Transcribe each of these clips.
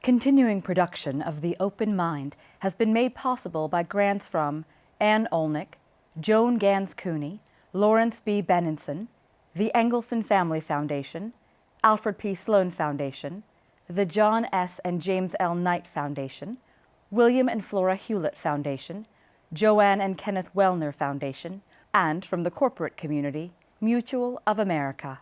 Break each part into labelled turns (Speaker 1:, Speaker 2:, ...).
Speaker 1: continuing production of The Open Mind has been made possible by grants from Ann Olnick, Joan Gans Cooney, Lawrence B. Benenson, the Engelson Family Foundation, Alfred P. Sloan Foundation, the John S. and James L. Knight Foundation, William and Flora Hewlett Foundation, Joanne and Kenneth Wellner Foundation, and from the corporate community, Mutual of America.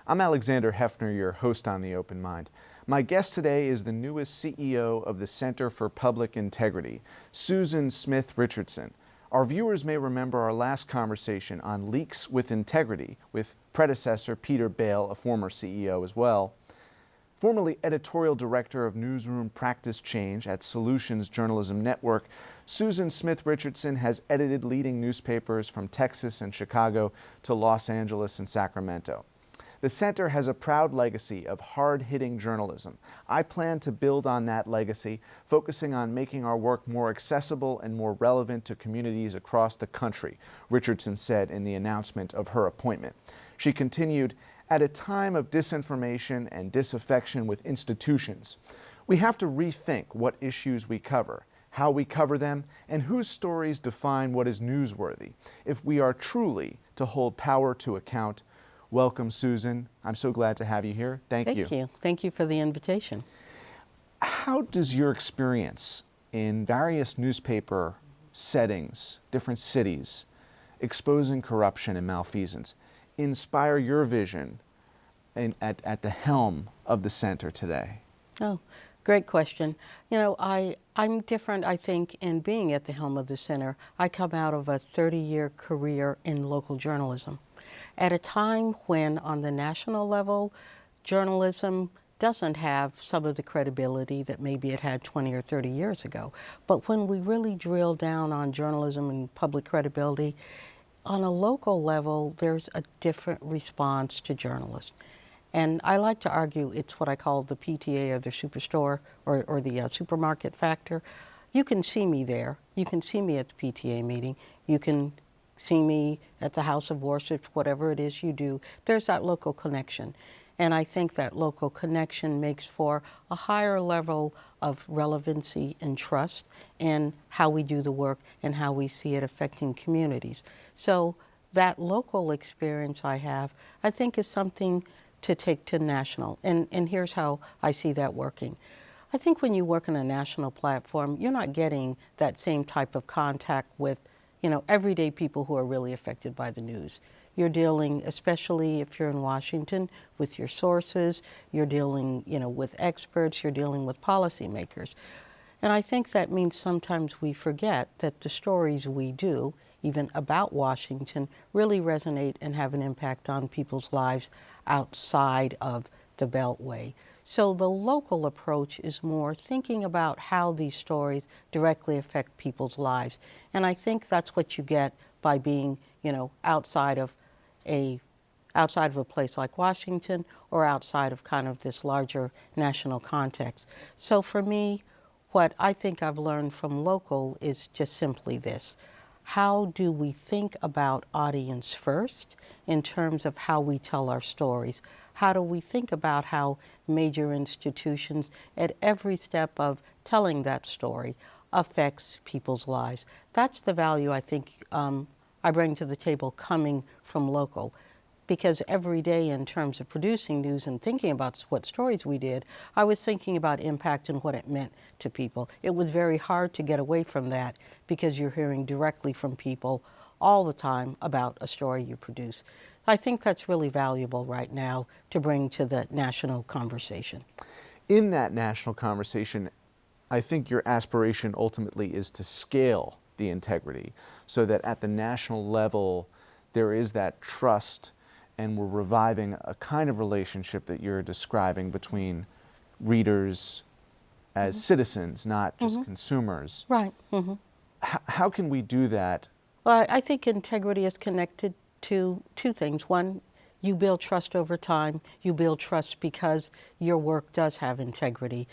Speaker 2: I'm Alexander Heffner, your host on The Open Mind. My guest today is the newest CEO of the Center for Public Integrity, Susan Smith Richardson. Our viewers may remember our last conversation on leaks with integrity with predecessor Peter Bale, a former CEO as well. Formerly editorial director of Newsroom Practice Change at Solutions Journalism Network, Susan Smith Richardson has edited leading newspapers from Texas and Chicago to Los Angeles and Sacramento. The center has a proud legacy of hard-hitting journalism. I plan to build on that legacy, focusing on making our work more accessible and more relevant to communities across the country, Richardson said in the announcement of her appointment. She continued, at a time of disinformation and disaffection with institutions, we have to rethink what issues we cover, how we cover them, and whose stories define what is newsworthy, if we are truly to hold power to account. Welcome, Susan. I'm so glad to have you here. Thank you.
Speaker 3: Thank you. Thank you for the invitation.
Speaker 2: How does your experience in various newspaper settings, different cities, exposing corruption and malfeasance, inspire your vision at the helm of the center today?
Speaker 3: Oh, great question. You know, I'm different, I think, in being at the helm of the center. I come out of a 30-year career in local journalism. At a time when, on the national level, journalism doesn't have some of the credibility that maybe it had 20 or 30 years ago. But when we really drill down on journalism and public credibility, on a local level, there's a different response to journalists. And I like to argue it's what I call the PTA or the superstore or the supermarket factor. You can see me there. You can see me at the PTA meeting. You can see me at the House of Worship, whatever it is you do. There's that local connection. And I think that local connection makes for a higher level of relevancy and trust in how we do the work and how we see it affecting communities. So that local experience I have, I think, is something to take to national. And here's how I see that working. I think when you work on a national platform, you're not getting that same type of contact with everyday people who are really affected by the news. You're dealing, especially if you're in Washington, with your sources, you're dealing, with experts, you're dealing with policymakers. And I think that means sometimes we forget that the stories we do, even about Washington, really resonate and have an impact on people's lives outside of the Beltway. So the local approach is more thinking about how these stories directly affect people's lives. And I think that's what you get by being, outside of a place like Washington or outside of kind of this larger national context. So for me, what I think I've learned from local is just simply this. How do we think about audience first in terms of how we tell our stories? How do we think about how major institutions at every step of telling that story affects people's lives? That's the value I think I bring to the table coming from local. Because every day in terms of producing news and thinking about what stories we did, I was thinking about impact and what it meant to people. It was very hard to get away from that because you're hearing directly from people all the time about a story you produce. I think that's really valuable right now to bring to the national conversation.
Speaker 2: In that national conversation, I think your aspiration ultimately is to scale the integrity so that at the national level there is that trust, and we're reviving a kind of relationship that you're describing between readers as citizens, not just consumers.
Speaker 3: Right.
Speaker 2: How can we do that?
Speaker 3: Well, I think integrity is connected to two things. One, you build trust over time. You build trust because your work does have integrity.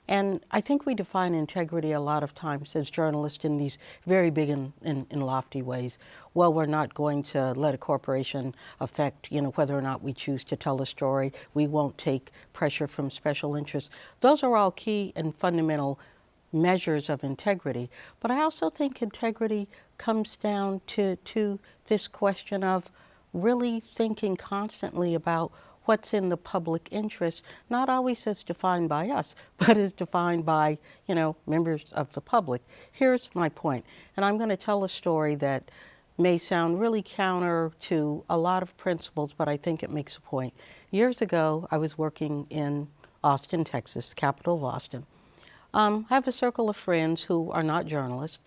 Speaker 3: And I think we define integrity a lot of times as journalists in these very big and lofty ways. Well, we're not going to let a corporation affect, whether or not we choose to tell a story. We won't take pressure from special interests. Those are all key and fundamental measures of integrity. But I also think integrity comes down to this question of really thinking constantly about what's in the public interest, not always as defined by us, but as defined by, members of the public. Here's my point, and I'm going to tell a story that may sound really counter to a lot of principles, but I think it makes a point. Years ago, I was working in Austin, Texas, capital of Austin. I have a circle of friends who are not journalists,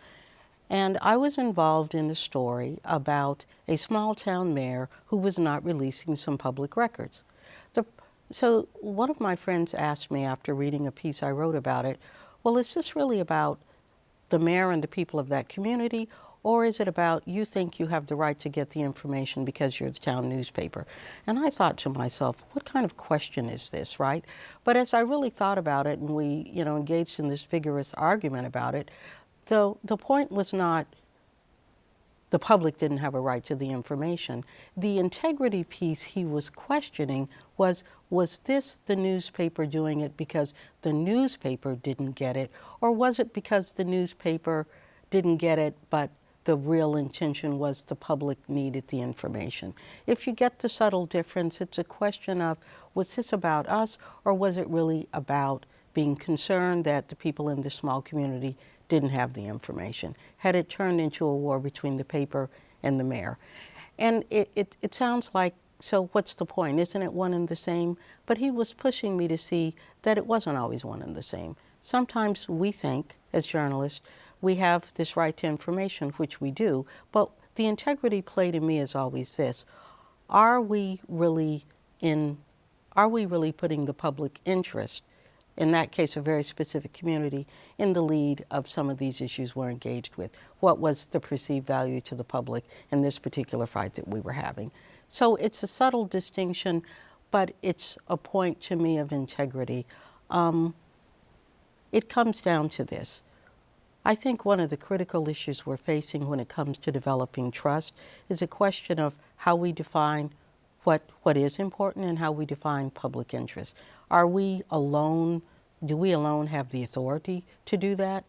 Speaker 3: and I was involved in a story about a small town mayor who was not releasing some public records. So one of my friends asked me after reading a piece I wrote about it, well, is this really about the mayor and the people of that community, or is it about you think you have the right to get the information because you're the town newspaper? And I thought to myself, what kind of question is this, right? But as I really thought about it and we, engaged in this vigorous argument about it, the point was not the public didn't have a right to the information. The integrity piece he was questioning was this the newspaper doing it because the newspaper didn't get it, or was it because the newspaper didn't get it, but the real intention was the public needed the information? If you get the subtle difference, it's a question of, was this about us, or was it really about being concerned that the people in this small community didn't have the information? Had it turned into a war between the paper and the mayor? And it sounds like, so what's the point? Isn't it one and the same? But he was pushing me to see that it wasn't always one and the same. Sometimes we think, as journalists, we have this right to information, which we do, but the integrity play to me is always this: are we really putting the public interest, in that case a very specific community, in the lead of some of these issues we're engaged with? What was the perceived value to the public in this particular fight that we were having? So it's a subtle distinction, but it's a point to me of integrity. It comes down to this. I think one of the critical issues we're facing when it comes to developing trust is a question of how we define what is important and how we define public interest. Are we alone? Do we alone have the authority to do that?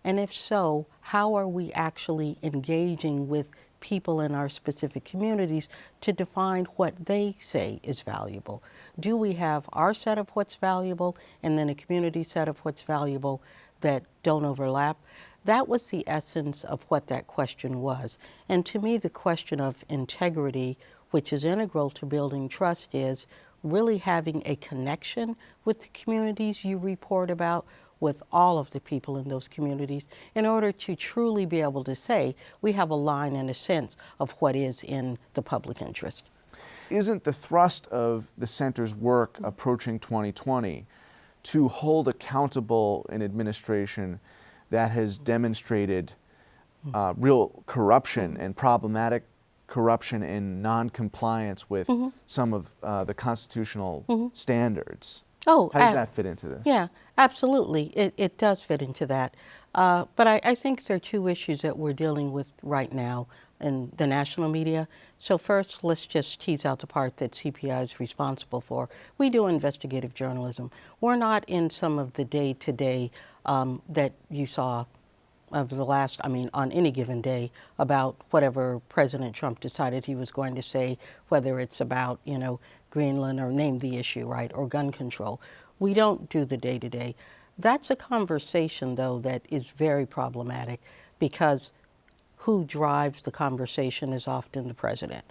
Speaker 3: And if so, how are we actually engaging with people in our specific communities to define what they say is valuable? Do we have our set of what's valuable and then a community set of what's valuable that don't overlap? That was the essence of what that question was. And to me, the question of integrity, which is integral to building trust, is really having a connection with the communities you report about, with all of the people in those communities, in order to truly be able to say we have a line and a sense of what is in the public interest.
Speaker 2: Isn't the thrust of the center's work approaching 2020 to hold accountable an administration that has demonstrated real corruption and problematic corruption and non-compliance with some of the constitutional standards?
Speaker 3: Oh,
Speaker 2: how does that fit into this?
Speaker 3: Yeah, absolutely. It does fit into that. But I think there are two issues that we're dealing with right now in the national media. So first, let's just tease out the part that CPI is responsible for. We do investigative journalism. We're not in some of the day-to-day that you saw of the last, on any given day, about whatever President Trump decided he was going to say, whether it's about, Greenland or name the issue, right, or gun control. We don't do the day-to-day. That's a conversation, though, that is very problematic, because who drives the conversation is often the president.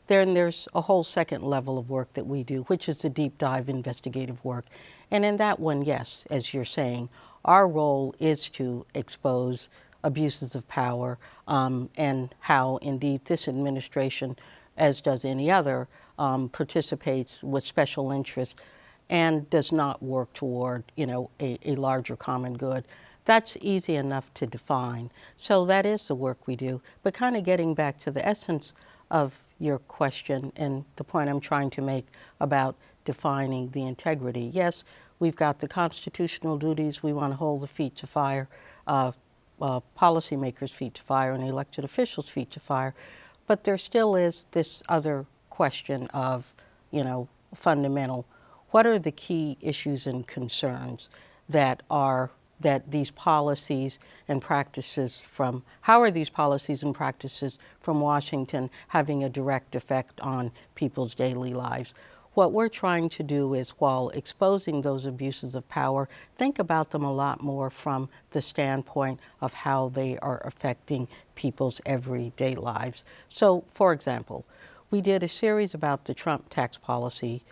Speaker 3: Then there's a whole second level of work that we do, which is the deep dive investigative work. And in that one, yes, as you're saying, our role is to expose abuses of power and how indeed this administration, as does any other, participates with special interests and does not work toward, a larger common good. That's easy enough to define. So that is the work we do. But kind of getting back to the essence of your question and the point I'm trying to make about defining the integrity. Yes, we've got the constitutional duties. We want to hold the feet to fire, policymakers' feet to fire, and elected officials' feet to fire. But there still is this other question of, fundamental. What are the key issues and concerns that these policies and practices how are these policies and practices from Washington having a direct effect on people's daily lives? What we're trying to do is, while exposing those abuses of power, think about them a lot more from the standpoint of how they are affecting people's everyday lives. So, for example, we did a series about the Trump tax policy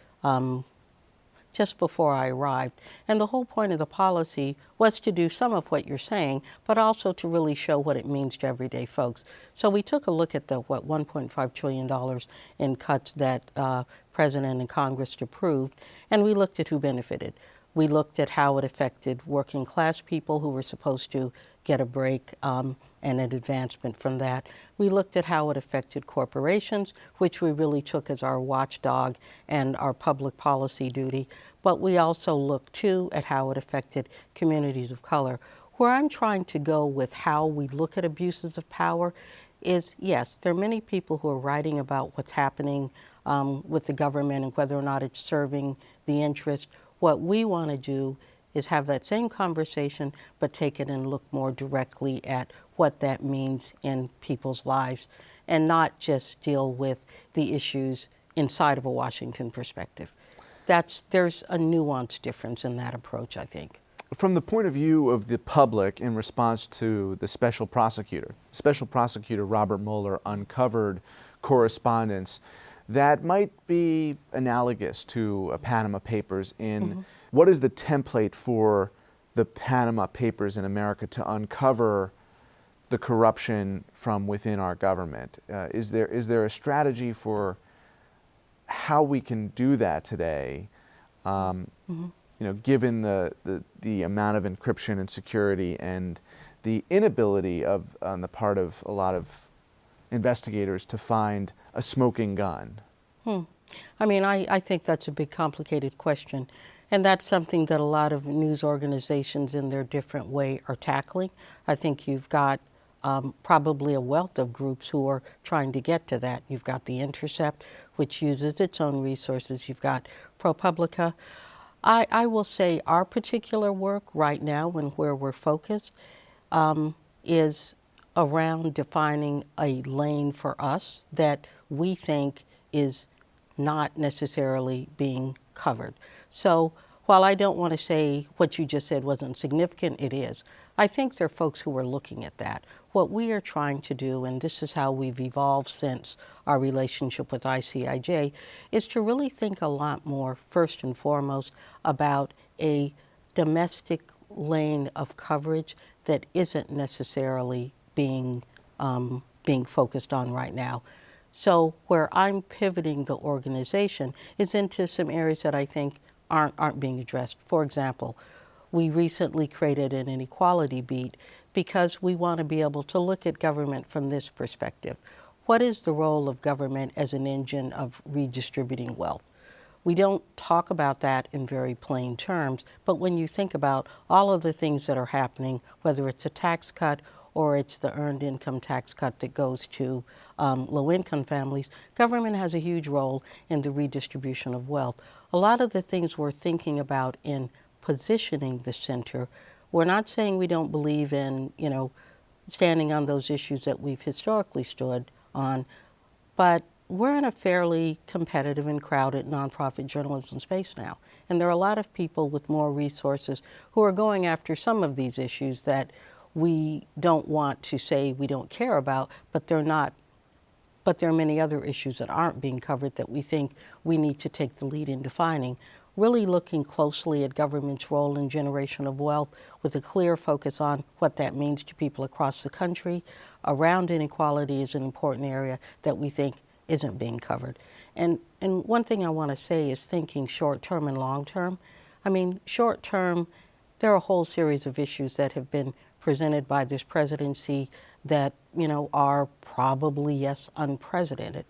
Speaker 3: just before I arrived. And the whole point of the policy was to do some of what you're saying, but also to really show what it means to everyday folks. So we took a look at the $1.5 trillion in cuts that President and Congress approved, and we looked at who benefited. We looked at how it affected working class people who were supposed to get a break and an advancement from that. We looked at how it affected corporations, which we really took as our watchdog and our public policy duty. But we also looked, too, at how it affected communities of color. Where I'm trying to go with how we look at abuses of power is, yes, there are many people who are writing about what's happening with the government and whether or not it's serving the interest. What we want to do is have that same conversation, but take it and look more directly at what that means in people's lives and not just deal with the issues inside of a Washington perspective. There's a nuanced difference in that approach, I think.
Speaker 2: From the point of view of the public in response to the special prosecutor Robert Mueller uncovered correspondence that might be analogous to a Panama Papers in what is the template for the Panama Papers in America to uncover the corruption from within our government? Is there a strategy for how we can do that today, given the amount of encryption and security and the inability on the part of a lot of investigators to find a smoking gun?
Speaker 3: I mean, I think that's a big, complicated question. And that's something that a lot of news organizations in their different way are tackling. I think you've got probably a wealth of groups who are trying to get to that. You've got The Intercept, which uses its own resources. You've got ProPublica. I will say our particular work right now and where we're focused is around defining a lane for us that we think is not necessarily being covered. So while I don't want to say what you just said wasn't significant, it is. I think there are folks who are looking at that. What we are trying to do, and this is how we've evolved since our relationship with ICIJ, is to really think a lot more, first and foremost, about a domestic lane of coverage that isn't necessarily being focused on right now. So where I'm pivoting the organization is into some areas that I think aren't being addressed. For example, we recently created an inequality beat because we want to be able to look at government from this perspective. What is the role of government as an engine of redistributing wealth? We don't talk about that in very plain terms, but when you think about all of the things that are happening, whether it's a tax cut or it's the earned income tax cut that goes to low-income families, government has a huge role in the redistribution of wealth. A lot of the things we're thinking about in positioning the center, we're not saying we don't believe in, standing on those issues that we've historically stood on, but we're in a fairly competitive and crowded nonprofit journalism space now. And there are a lot of people with more resources who are going after some of these issues that we don't want to say we don't care about, but they're not. But there are many other issues that aren't being covered that we think we need to take the lead in defining. really looking closely at government's role in generation of wealth with a clear focus on what that means to people across the country. Around inequality is an important area that we think isn't being covered. And one thing I want to say is thinking short-term and long-term. I mean, short-term, there are a whole series of issues that have been presented by this presidency that, are probably, yes, unprecedented.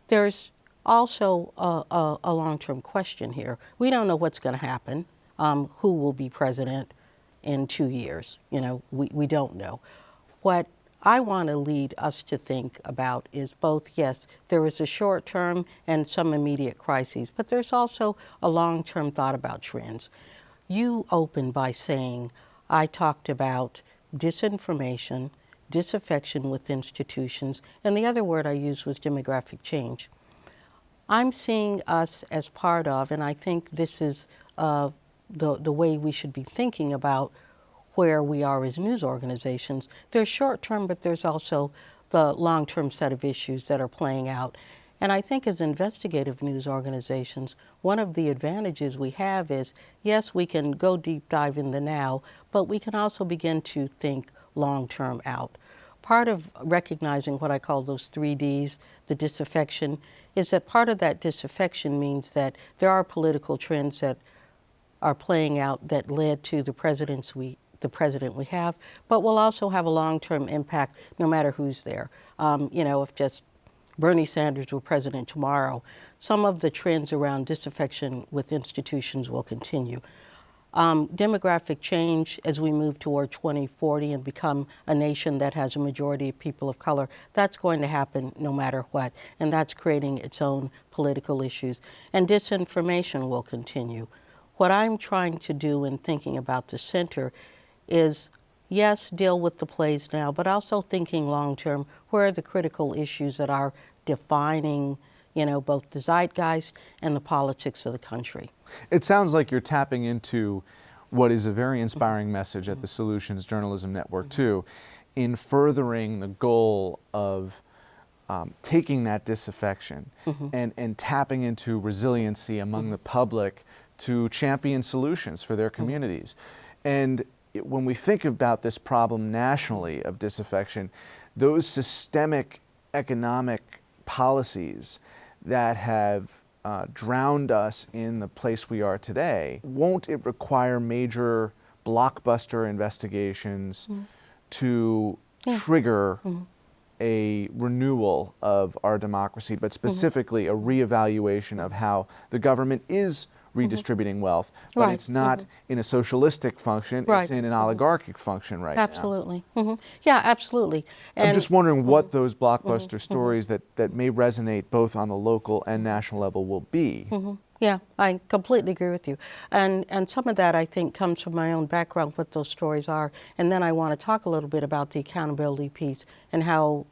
Speaker 3: There's also a long-term question here. We don't know what's going to happen, who will be president in 2 years. We don't know. What I want to lead us to think about is both, yes, there is a short-term and some immediate crises, but there's also a long-term thought about trends. You opened by saying, I talked about disinformation, disaffection with institutions, and the other word I used was demographic change. I'm seeing us as part of, and I think this is the way we should be thinking about where we are as news organizations. There's short-term, but there's also the long-term set of issues that are playing out. And I think as investigative news organizations, one of the advantages we have is, yes, we can go deep dive in the now, but we can also begin to think long-term out. Part of recognizing what I call those 3Ds, the disaffection, is that part of that disaffection means that there are political trends that are playing out that led to the president we have, but will also have a long-term impact no matter who's there. If just Bernie Sanders were president tomorrow, some of the trends around disaffection with institutions will continue. Demographic change as we move toward 2040 and become a nation that has a majority of people of color, that's going to happen no matter what, and that's creating its own political issues. And disinformation will continue. What I'm trying to do in thinking about the center is, yes, deal with the plays now, but also thinking long-term, where are the critical issues that are defining, both the zeitgeist and the politics of the country.
Speaker 2: It sounds like you're tapping into what is a very inspiring message at the Solutions Journalism Network, too, in furthering the goal of taking that disaffection and tapping into resiliency among the public to champion solutions for their communities. And when we think about this problem nationally of disaffection, those systemic economic policies that have drowned us in the place we are today, won't it require major blockbuster investigations to trigger a renewal of our democracy, but specifically a reevaluation of how the government is redistributing wealth, but it's not in a socialistic function, it's in an oligarchic function right
Speaker 3: Absolutely. Yeah, absolutely. And
Speaker 2: I'm just wondering what those blockbuster stories that may resonate both on the local and national level will be.
Speaker 3: Yeah, I completely agree with you. And some of that, I think, comes from my own background, what those stories are. And then I want to talk a little bit about the accountability piece and how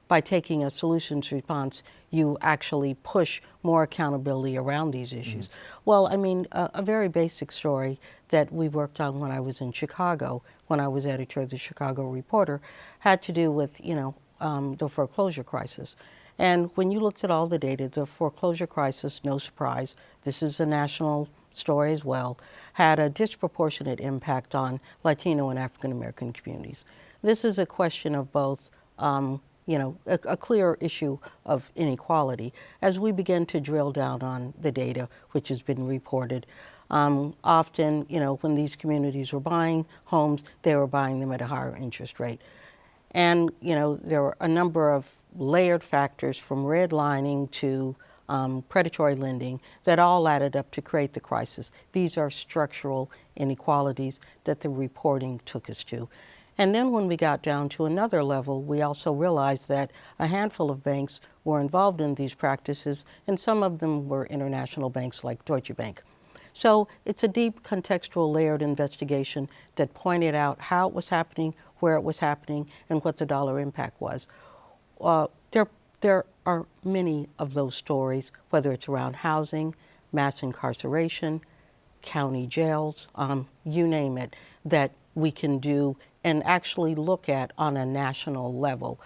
Speaker 3: by taking a solutions response, you actually push more accountability around these issues. Well, I mean, a very basic story that we worked on when I was in Chicago, when I was editor of the Chicago Reporter, had to do with, the foreclosure crisis. And when you looked at all the data, the foreclosure crisis, no surprise, this is a national story as well, had a disproportionate impact on Latino and African American communities. This is a question of both a clear issue of inequality as we begin to drill down on the data which has been reported. Often, when these communities were buying homes, they were buying them at a higher interest rate. And, there were a number of layered factors from redlining to predatory lending that all added up to create the crisis. These are structural inequalities that the reporting took us to. And then when we got down to another level, we also realized that a handful of banks were involved in these practices, and some of them were international banks like Deutsche Bank. So it's a deep contextual layered investigation that pointed out how it was happening, where it was happening, and what the dollar impact was. There are many of those stories, whether it's around housing, mass incarceration, county jails, you name it, that we can do and actually look at on a national level.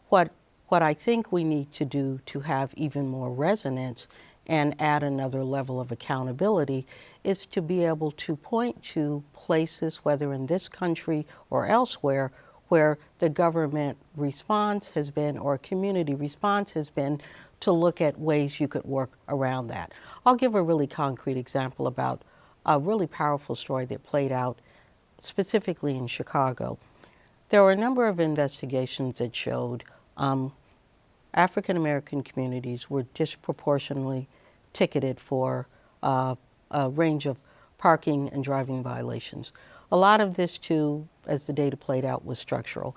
Speaker 3: What I think we need to do to have even more resonance and add another level of accountability is to be able to point to places, whether in this country or elsewhere, where the government response has been or community response has been to look at ways you could work around that. I'll give a really concrete example about a really powerful story that played out specifically in Chicago. There were a number of investigations that showed African American communities were disproportionately ticketed for a range of parking and driving violations. A lot of this, too, as the data played out, was structural.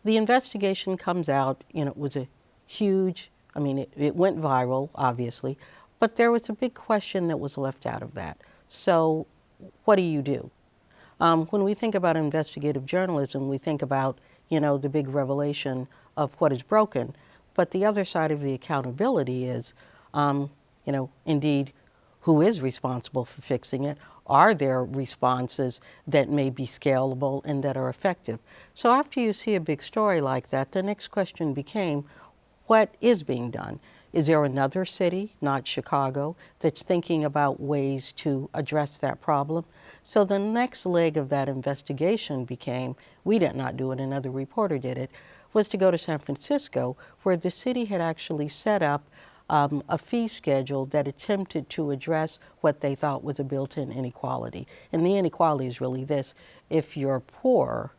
Speaker 3: The investigation comes out, it was a huge, it went viral, obviously, but there was a big question that was left out of that. So what do you do? When we think about investigative journalism, we think about, the big revelation of what is broken. But the other side of the accountability is, indeed, who is responsible for fixing it? Are there responses that may be scalable and that are effective? So after you see a big story like that, the next question became, what is being done? Is there another city, not Chicago, that's thinking about ways to address that problem? So the next leg of that investigation became, we did not do it, another reporter did it, was to go to San Francisco, where the city had actually set up a fee schedule that attempted to address what they thought was a built-in inequality. And the inequality is really this: if you're poor,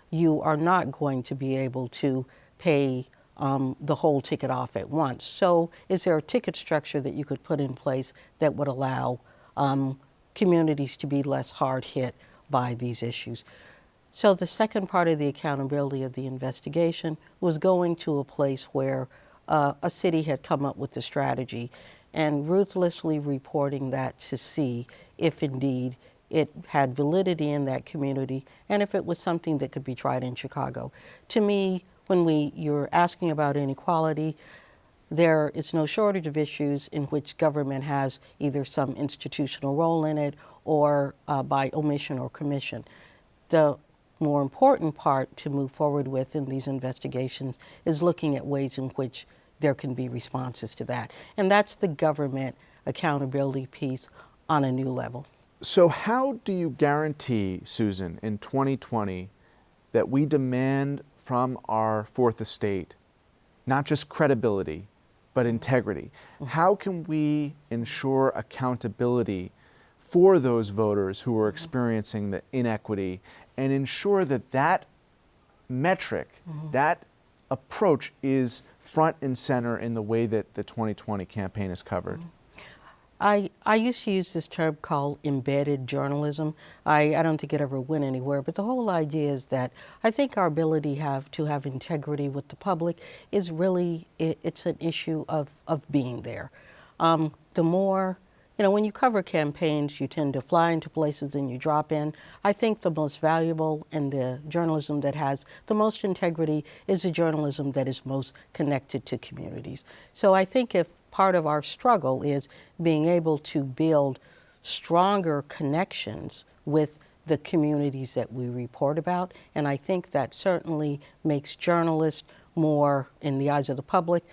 Speaker 3: you are not going to be able to pay the whole ticket off at once. So is there a ticket structure that you could put in place that would allow communities to be less hard hit by these issues? So the second part of the accountability of the investigation was going to a place where a city had come up with the strategy and ruthlessly reporting that to see if indeed it had validity in that community and if it was something that could be tried in Chicago. To me, when you're asking about inequality, there is no shortage of issues in which government has either some institutional role in it or by omission or commission. The more important part to move forward with in these investigations is looking at ways in which there can be responses to that. And that's the government accountability piece on a new level.
Speaker 2: So how do you guarantee, Susan, in 2020 that we demand from our fourth estate not just credibility, but integrity? How can we ensure accountability for those voters who are experiencing the inequity and ensure that that metric, that approach is front and center in the way that the 2020 campaign is covered?
Speaker 3: I used to use this term called embedded journalism. I don't think it ever went anywhere, but the whole idea is that I think our ability to have integrity with the public is really, it's an issue of being there. The more, when you cover campaigns, you tend to fly into places and you drop in. I think the most valuable and the journalism that has the most integrity is the journalism that is most connected to communities. So I think if part of our struggle is being able to build stronger connections with the communities that we report about, and I think that certainly makes journalists more, in the eyes of the public,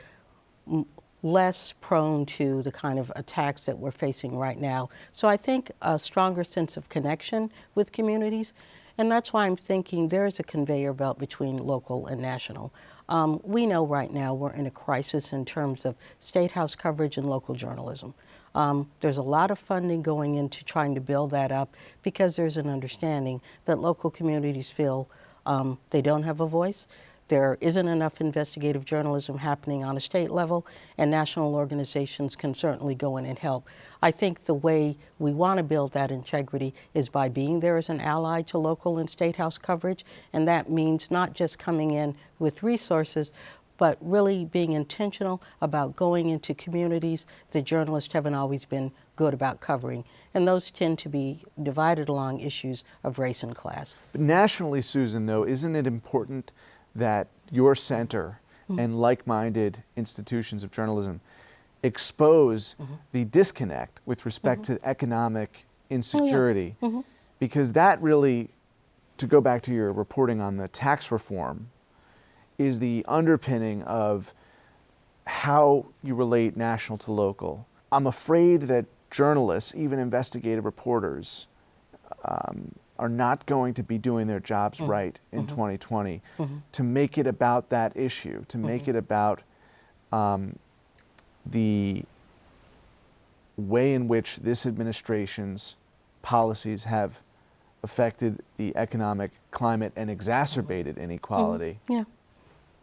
Speaker 3: less prone to the kind of attacks that we're facing right now. So I think a stronger sense of connection with communities, and that's why I'm thinking there is a conveyor belt between local and national. We know right now we're in a crisis in terms of State House coverage and local journalism. There's a lot of funding going into trying to build that up because there's an understanding that local communities feel they don't have a voice. There isn't enough investigative journalism happening on a state level, and national organizations can certainly go in and help. I think the way we want to build that integrity is by being there as an ally to local and state house coverage, and that means not just coming in with resources, but really being intentional about going into communities that journalists haven't always been good about covering. And those tend to be divided along issues of race and class.
Speaker 2: But nationally, Susan, though, isn't it important that your center and like-minded institutions of journalism expose the disconnect with respect to economic insecurity? Because that really, to go back to your reporting on the tax reform, is the underpinning of how you relate national to local. I'm afraid that journalists, even investigative reporters, are not going to be doing their jobs right in 2020 to make it about that issue, to make it about the way in which this administration's policies have affected the economic climate and exacerbated inequality.
Speaker 3: Yeah.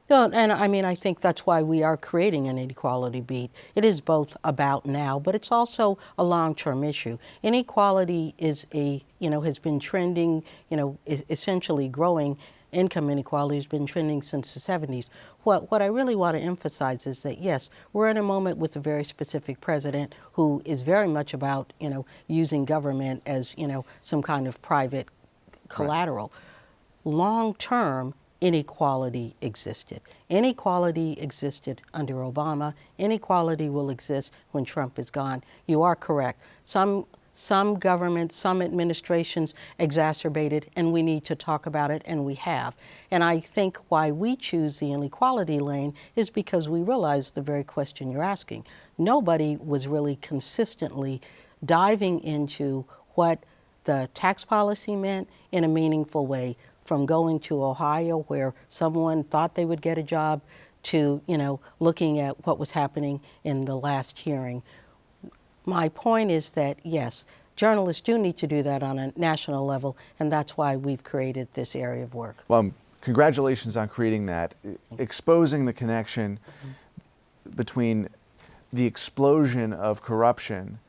Speaker 3: No, and I mean, I think that's why we are creating an inequality beat. It is both about now, but it's also a long-term issue. Inequality is has been trending, essentially growing. Income inequality has been trending since the 70s. What I really want to emphasize is that, yes, we're in a moment with a very specific president who is very much about, using government as, some kind of private collateral. Right. Long-term, inequality existed. Inequality existed under Obama. Inequality will exist when Trump is gone. You are correct. Some governments, some administrations exacerbated, and we need to talk about it, and we have. And I think why we choose the inequality lane is because we realize the very question you're asking. Nobody was really consistently diving into what the tax policy meant in a meaningful way, from going to Ohio where someone thought they would get a job to, looking at what was happening in the last hearing. My point is that, yes, journalists do need to do that on a national level, and that's why we've created this area of work.
Speaker 2: Well, congratulations on creating that, exposing the connection between the explosion of corruption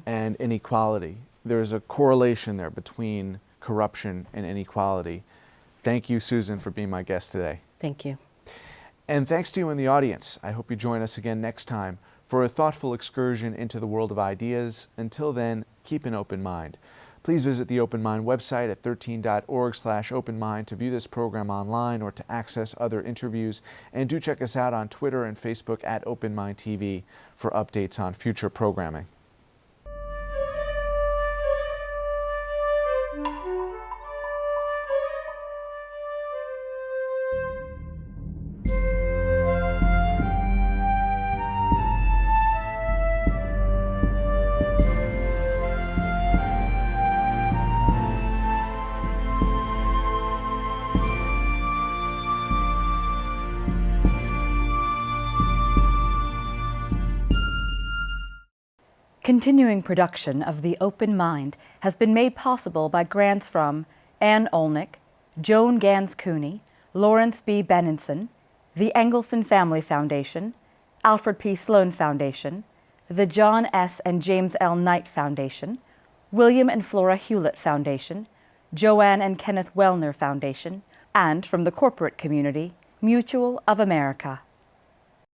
Speaker 2: and inequality. There's a correlation there between corruption and inequality. Thank you, Susan, for being my guest today.
Speaker 3: Thank you.
Speaker 2: And thanks to you in the audience. I hope you join us again next time for a thoughtful excursion into the world of ideas. Until then, keep an open mind. Please visit the Open Mind website at 13.org/openmind to view this program online or to access other interviews. And do check us out on Twitter and Facebook at Open Mind TV for updates on future programming.
Speaker 1: Continuing production of The Open Mind has been made possible by grants from Ann Olnick, Joan Gans Cooney, Lawrence B. Benenson, the Engelson Family Foundation, Alfred P. Sloan Foundation, the John S. and James L. Knight Foundation, William and Flora Hewlett Foundation, Joanne and Kenneth Wellner Foundation, and from the corporate community, Mutual of America.